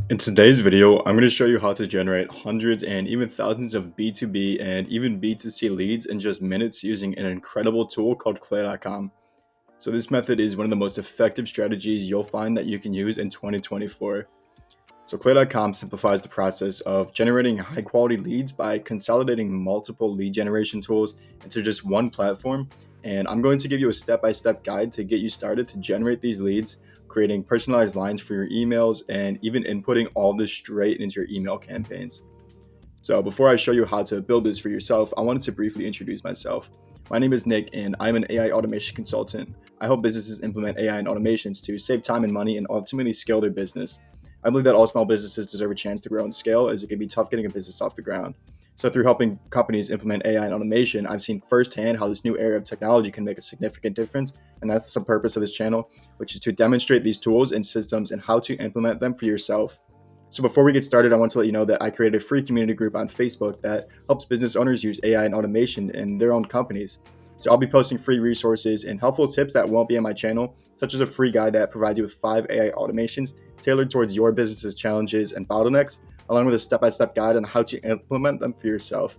In today's video, I'm going to show you how to generate hundreds and even thousands of B2B and even B2C leads in just minutes using an incredible tool called Clay.com. So this method is one of the most effective strategies you'll find that you can use in 2024. So Clay.com simplifies the process of generating high quality leads by consolidating multiple lead generation tools into just one platform. And I'm going to give you a step-by-step guide to get you started to generate these leads, creating personalized lines for your emails, and even inputting all this straight into your email campaigns. So before I show you how to build this for yourself, I wanted to briefly introduce myself. My name is Nick, and I'm an AI automation consultant. I help businesses implement AI and automations to save time and money and ultimately scale their business. I believe that all small businesses deserve a chance to grow and scale, as it can be tough getting a business off the ground. So through helping companies implement AI and automation, I've seen firsthand how this new era of technology can make a significant difference, and that's the purpose of this channel, which is to demonstrate these tools and systems and how to implement them for yourself. So before we get started, I want to let you know that I created a free community group on Facebook that helps business owners use AI and automation in their own companies. So I'll be posting free resources and helpful tips that won't be on my channel, such as a free guide that provides you with 5 AI automations tailored towards your business's challenges and bottlenecks, along with a step-by-step guide on how to implement them for yourself.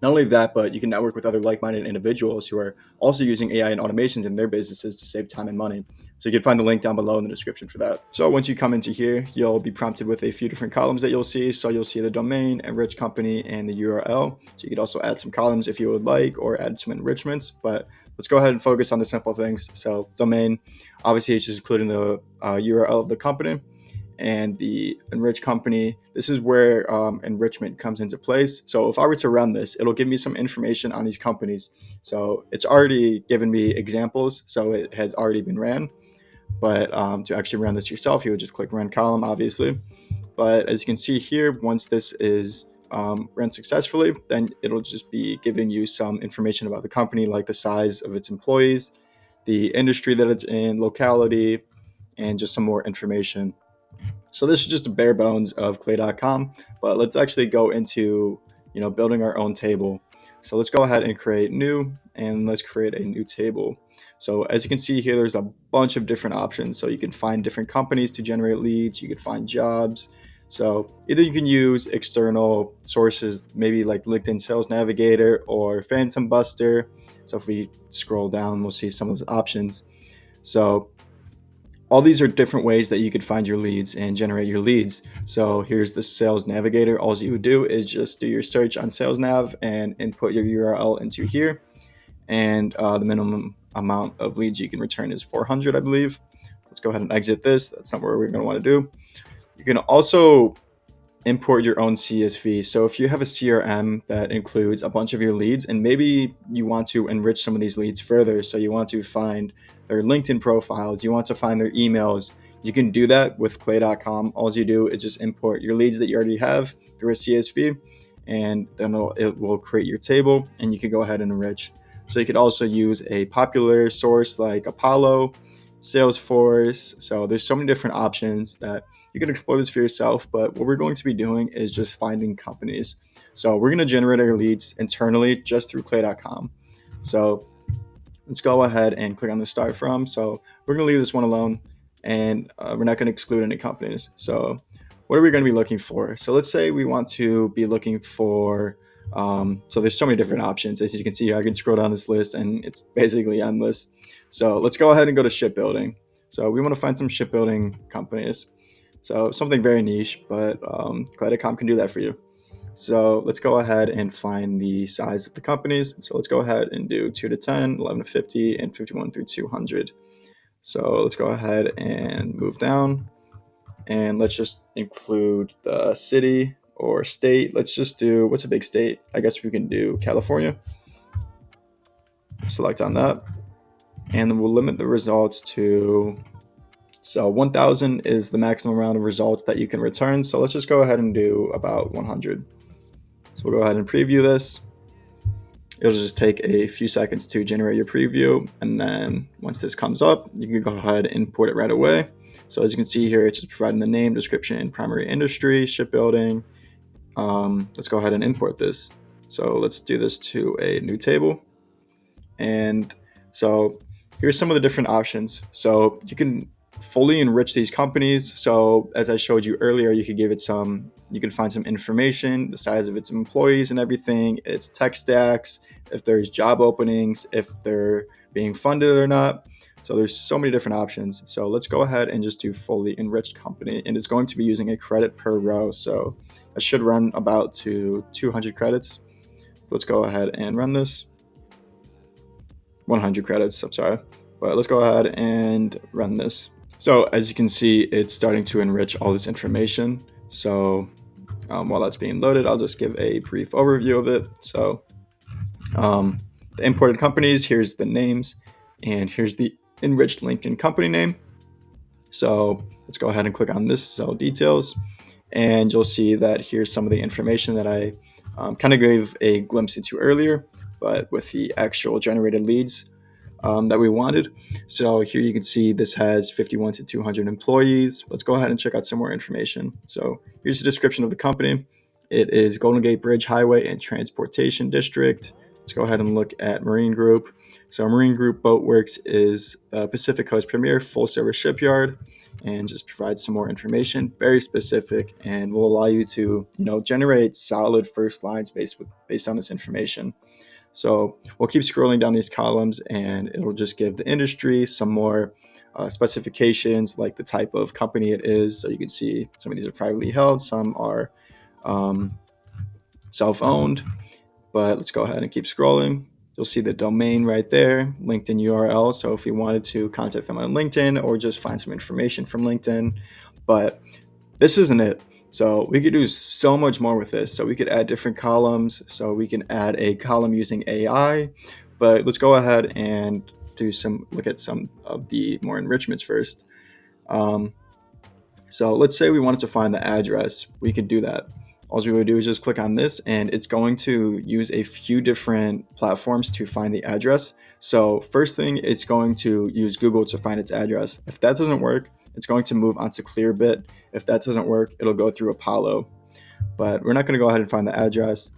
Not only that, but you can network with other like-minded individuals who are also using AI and automations in their businesses to save time and money. So you can find the link down below in the description for that. So once you come into here, you'll be prompted with a few different columns that you'll see. So you'll see the domain, enrich company, and the URL. So you could also add some columns if you would like, or add some enrichments. But let's go ahead and focus on the simple things. So domain, obviously it's just including the URL of the company. And the enrich company, this is where enrichment comes into place. So if I were to run this, it'll give me some information on these companies. So it's already given me examples, so it has already been ran. But to actually run this yourself, you would just click run column, obviously. But as you can see here, once this is run successfully, then it'll just be giving you some information about the company, like the size of its employees, the industry that it's in, locality, and just some more information. So this is just a bare bones of clay.com, but let's actually go into, building our own table. So let's go ahead and create new, and let's create a new table. So as you can see here, there's a bunch of different options. So you can find different companies to generate leads. You can find jobs. So either you can use external sources, maybe like LinkedIn Sales Navigator or Phantom Buster. So if we scroll down, we'll see some of those options. So all these are different ways that you could find your leads and generate your leads. So here's the Sales Navigator. All you would do is just do your search on Sales Nav and input your URL into here. And the minimum amount of leads you can return is 400, I believe. Let's go ahead and exit this. That's not what we're going to want to do. You can also import your own CSV. So if you have a CRM that includes a bunch of your leads, and maybe you want to enrich some of these leads further, so you want to find their LinkedIn profiles, you want to find their emails, you can do that with clay.com. All you do is just import your leads that you already have through a CSV, and then it will create your table, and you can go ahead and enrich. So you could also use a popular source like Apollo, Salesforce. So there's so many different options that you can explore this for yourself. But what we're going to be doing is just finding companies. So we're going to generate our leads internally just through clay.com. So let's go ahead and click on the start from. So we're going to leave this one alone, and we're not going to exclude any companies. So what are we going to be looking for? So let's say we want to be looking for, so there's so many different options. As you can see, I can scroll down this list and it's basically endless. So let's go ahead and go to shipbuilding. So we want to find some shipbuilding companies. So something very niche, but Creditcom can do that for you. So let's go ahead and find the size of the companies. So let's go ahead and do 2 to 10, 11 to 50, and 51 through 200. So let's go ahead and move down. And let's just include the city or state. Let's just do, what's a big state? I guess we can do California. Select on that. And then we'll limit the results to, so 1000 is the maximum amount of results that you can return. So let's just go ahead and do about 100. So we'll go ahead and preview this. It'll just take a few seconds to generate your preview. And then once this comes up, you can go ahead and import it right away. So as you can see here, it's just providing the name, description, primary industry, shipbuilding. Let's go ahead and import this. So let's do this to a new table. And so here's some of the different options. So you can fully enrich these companies. So as I showed you earlier, you can find some information, the size of its employees and everything, its tech stacks, if there's job openings, if they're being funded or not. So there's so many different options. So let's go ahead and just do fully enriched company, and it's going to be using a credit per row. So it should run about to 200 credits. Let's go ahead and run this. 100 credits, I'm sorry. But let's go ahead and run this. So as you can see, it's starting to enrich all this information. So while that's being loaded, I'll just give a brief overview of it. So the imported companies, here's the names, and here's the enriched LinkedIn company name. So let's go ahead and click on this cell details, and you'll see that here's some of the information that I kind of gave a glimpse into earlier, but with the actual generated leads that we wanted. So here you can see this has 51 to 200 employees. Let's go ahead and check out some more information. So here's the description of the company. It is Golden Gate Bridge Highway and Transportation District. Let's go ahead and look at Marine Group. So Marine Group Boatworks is the Pacific Coast premier full service shipyard, and just provide some more information, very specific, and will allow you to generate solid first lines based on this information. So we'll keep scrolling down these columns, and it'll just give the industry some more specifications, like the type of company it is. So you can see some of these are privately held, some are self-owned. But let's go ahead and keep scrolling. You'll see the domain right there, LinkedIn URL. So if you wanted to contact them on LinkedIn or just find some information from LinkedIn. But this isn't it. So we could do so much more with this. So we could add different columns. So we can add a column using AI. But let's go ahead and look at some of the more enrichments first. So let's say we wanted to find the address. We could do that. All we would do is just click on this, and it's going to use a few different platforms to find the address. So first thing, it's going to use Google to find its address. If that doesn't work, it's going to move on to Clearbit. If that doesn't work, it'll go through Apollo. But we're not going to go ahead and find the address.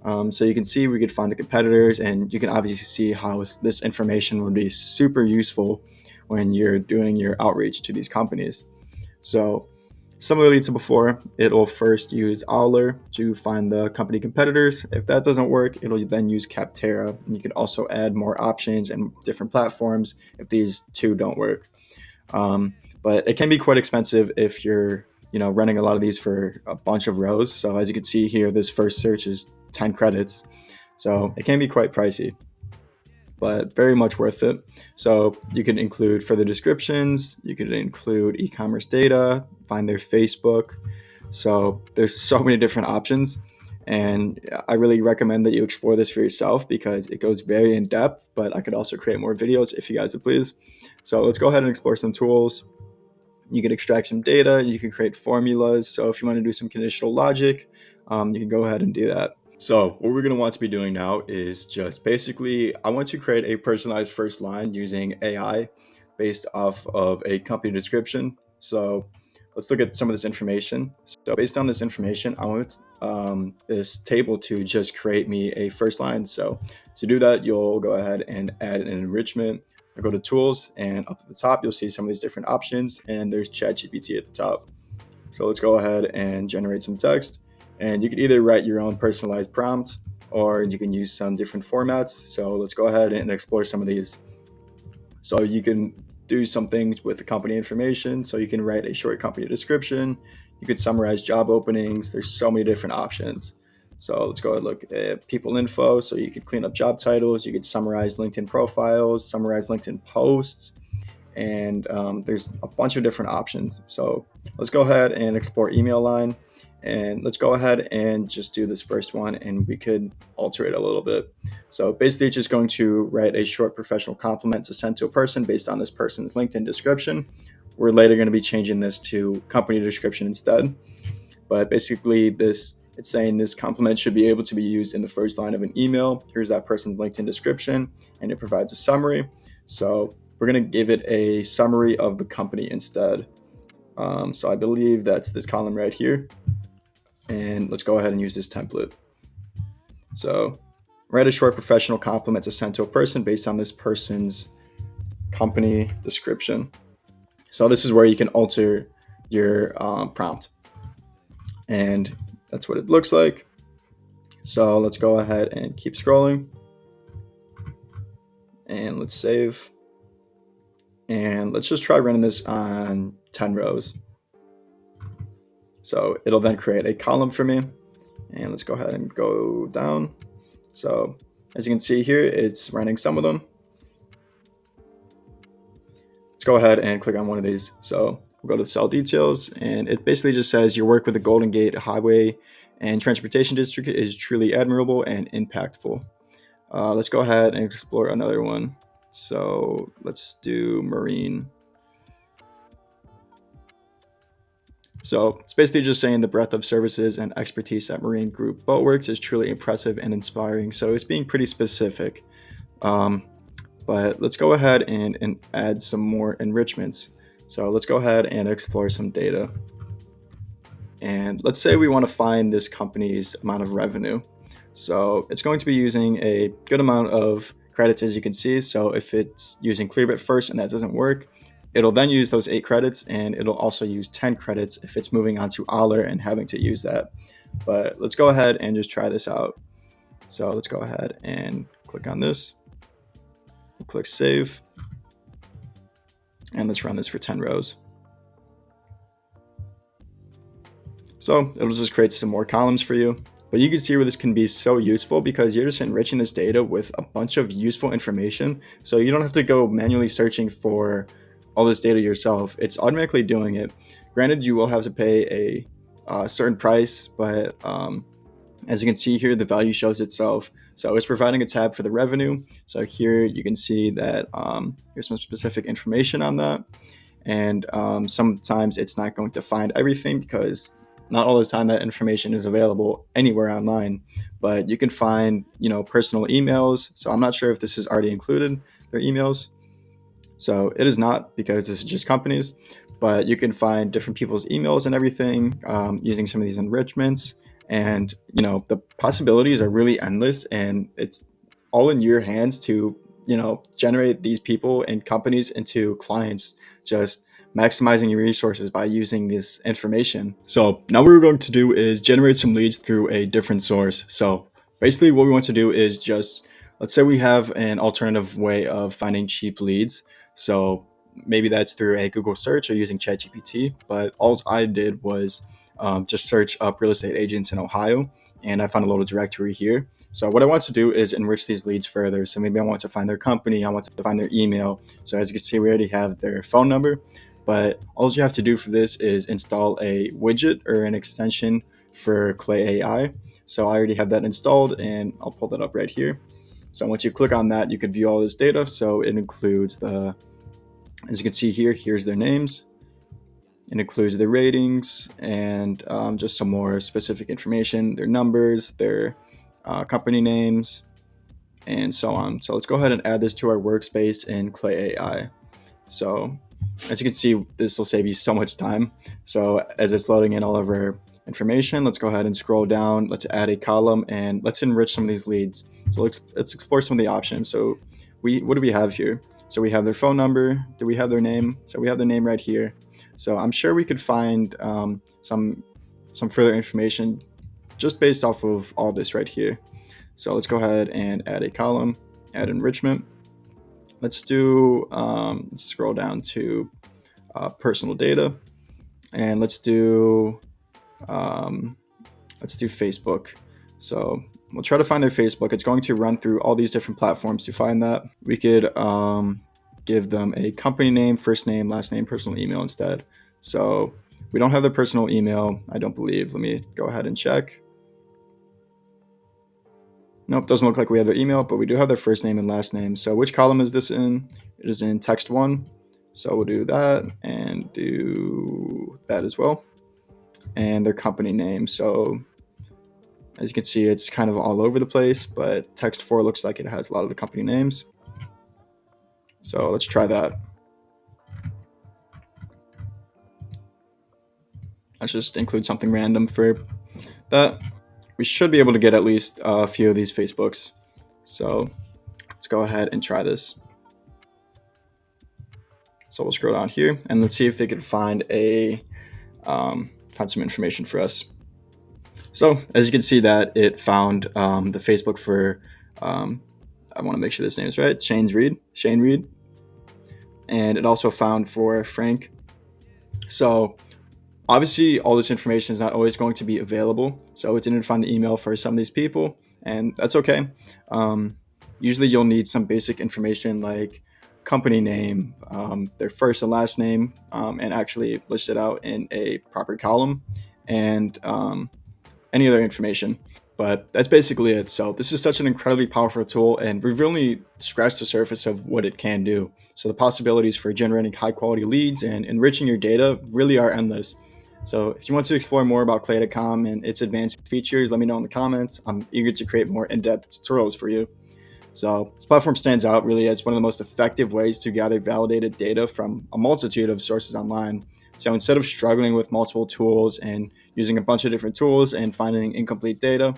So you can see we could find the competitors, and you can obviously see how this information would be super useful when you're doing your outreach to these companies. So similarly to before, it'll first use Owler to find the company competitors. If that doesn't work, it'll then use Capterra. And you can also add more options and different platforms if these two don't work. But it can be quite expensive if you're running a lot of these for a bunch of rows. So as you can see here, this first search is 10 credits. So it can be quite pricey, but very much worth it. So you can include further descriptions, you can include e-commerce data, find their Facebook. So there's so many different options, and I really recommend that you explore this for yourself because it goes very in depth, but I could also create more videos if you guys would please. So let's go ahead and explore some tools. You can extract some data, you can create formulas. So if you want to do some conditional logic, you can go ahead and do that. So what we're going to want to be doing now is just basically, I want to create a personalized first line using AI based off of a company description. So let's look at some of this information. So based on this information, I want this table to just create me a first line. So to do that, you'll go ahead and add an enrichment. I go to tools, and up at the top, you'll see some of these different options, and there's ChatGPT at the top. So let's go ahead and generate some text. And you can either write your own personalized prompt, or you can use some different formats. So let's go ahead and explore some of these. So you can do some things with the company information. So you can write a short company description. You could summarize job openings. There's so many different options. So let's go ahead and look at people info. So you could clean up job titles. You could summarize LinkedIn profiles, summarize LinkedIn posts, and there's a bunch of different options. So let's go ahead and explore email line, and let's go ahead and just do this first one, and we could alter it a little bit. So basically it's just going to write a short professional compliment to send to a person based on this person's LinkedIn description. We're later going to be changing this to company description instead, but basically it's saying this compliment should be able to be used in the first line of an email. Here's that person's LinkedIn description, and it provides a summary. So we're going to give it a summary of the company instead. So I believe that's this column right here. And let's go ahead and use this template. So write a short professional compliment to send to a person based on this person's company description. So this is where you can alter your prompt, and that's what it looks like. So let's go ahead and keep scrolling, and let's save, and let's just try running this on 10 rows. So it'll then create a column for me, and let's go ahead and go down. So as you can see here, it's running some of them. Let's go ahead and click on one of these. So we'll go to cell details, and it basically just says your work with the Golden Gate Highway and Transportation District is truly admirable and impactful. Let's go ahead and explore another one. So let's do marine. So it's basically just saying the breadth of services and expertise at Marine Group Boatworks is truly impressive and inspiring. So it's being pretty specific. But let's go ahead and add some more enrichments. So let's go ahead and explore some data. And let's say we want to find this company's amount of revenue. So it's going to be using a good amount of credits, as you can see. So if it's using Clearbit first and that doesn't work, it'll then use those 8 credits, and it'll also use 10 credits if it's moving on to Aller and having to use that. But let's go ahead and just try this out. So let's go ahead and click on this. We'll click save. And let's run this for 10 rows. So it'll just create some more columns for you. But you can see where this can be so useful because you're just enriching this data with a bunch of useful information. So you don't have to go manually searching for all this data yourself. It's automatically doing it. Granted, you will have to pay a certain price, but as you can see here, the value shows itself. So it's providing a tab for the revenue. So here you can see that here's some specific information on that. And sometimes it's not going to find everything because not all the time that information is available anywhere online. But you can find, personal emails. So I'm not sure if this is already included, their emails. So it is not, because this is just companies. But you can find different people's emails and everything using some of these enrichments. And the possibilities are really endless, and it's all in your hands to generate these people and companies into clients, just maximizing your resources by using this information. So now what we're going to do is generate some leads through a different source. So basically what we want to do is just, let's say we have an alternative way of finding cheap leads. So maybe that's through a Google search or using ChatGPT, but all I did was just search up real estate agents in Ohio, and I found a little directory here. So what I want to do is enrich these leads further. So maybe I want to find their company, I want to find their email. So as you can see, we already have their phone number, but all you have to do for this is install a widget or an extension for Clay AI. So I already have that installed, and I'll pull that up right here. So once you click on that, you can view all this data. So it includes as you can see here, here's their names. It includes their ratings and just some more specific information, their numbers, their company names, and so on. So let's go ahead and add this to our workspace in Clay AI. So as you can see, this will save you so much time. So as it's loading in all of our information, let's go ahead and scroll down. Let's add a column, and let's enrich some of these leads. So let's explore some of the options. So what do we have here? So we have their phone number. Do we have their name? So we have their name right here. So I'm sure we could find some further information just based off of all this right here. So let's go ahead and add a column, add enrichment. Let's do, scroll down to personal data, and let's do Facebook. So we'll try to find their Facebook. It's going to run through all these different platforms to find that. We could give them a company name, first name, last name, personal email instead. So we don't have their personal email, I don't believe. Let me go ahead and check. Nope, doesn't look like we have their email, but we do have their first name and last name. So which column is this in? It is in text 1. So we'll do that and do that as well. And their company name. So as you can see, it's kind of all over the place, but text 4 looks like it has a lot of the company names. So let's try that. Let's just include something random for that. We should be able to get at least a few of these Facebooks. So let's go ahead and try this. So we'll scroll down here and let's see if they could find find some information for us. So as you can see that it found the Facebook for, I want to make sure this name is right, Shane Reed. And it also found for Frank. So obviously all this information is not always going to be available. So it didn't find the email for some of these people, and that's okay. Usually you'll need some basic information like company name, their first and last name, and actually list it out in a proper column, and any other information. But that's basically it. So this is such an incredibly powerful tool, and we've only scratched the surface of what it can do. So the possibilities for generating high quality leads and enriching your data really are endless. So if you want to explore more about Clay.com and its advanced features, let me know in the comments. I'm eager to create more in-depth tutorials for you. So this platform stands out really as one of the most effective ways to gather validated data from a multitude of sources online. So instead of struggling with multiple tools and using a bunch of different tools and finding incomplete data,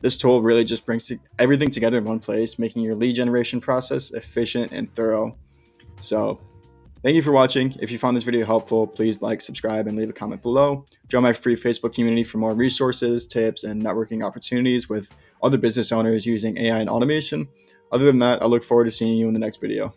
this tool really just brings everything together in one place, making your lead generation process efficient and thorough. So thank you for watching. If you found this video helpful, please like, subscribe, and leave a comment below. Join my free Facebook community for more resources, tips, and networking opportunities with other business owners using AI and automation. Other than that, I look forward to seeing you in the next video.